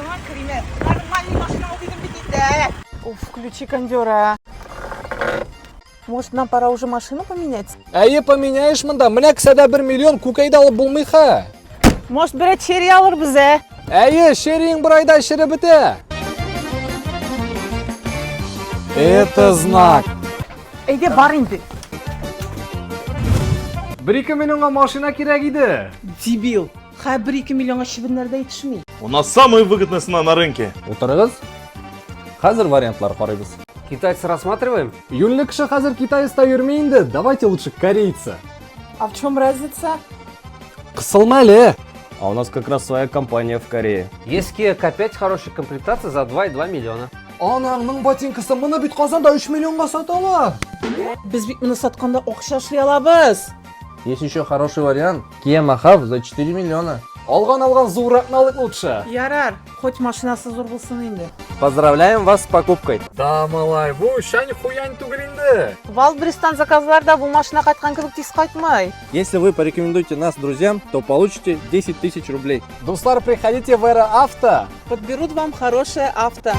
Сама Кариме, нормальный машина увидим бедите. Уф, ключи кондера. Может, нам пора уже машину поменять? Әйе, поменяешь мында. Менә кесәдә 1 миллион күкәйдә алып булмыйха. Может, берет черри алыр бизе? Әйе, шерин бер айда шире бетә. Это знак. Әйде бар инде. 1-2 миллионга машина кирәк иде. Дебил. Ха 1-2 миллионга шибеннәрдә итешми. У нас самые выгодные цены на рынке. Утырыгыз. Хәзер вариантлар карыйбыз. Китайцы рассматриваем? Юльный кеше хәзер китайста йөрми инде. Давайте лучше корейца. А в чем разница? Кысылма әле. А у нас как раз своя компания в Корее. Есть Kia K5 хорошей комплектации за 2,2 миллиона. Анаңның ботинкасы моны бит Казанда 3 миллионга саталар. Biz bit bunu satkanda okşaşlay alабыз. Есть еще хороший вариант. Kia Mahav за 4 миллиона. Алган зурракны алыйк лучше. Ярар, хоть машинасы зур булсын инде. Поздравляем вас с покупкой. Да, малай, бу шань хуянь түгел инде. Валбристан заказларда бу машина кайткан кебек тиз кайтмай. Если вы порекомендуете нас друзьям, то получите 10 000 рублей. Дуслар, приходите в Эра Авто. Подберут вам хорошее авто.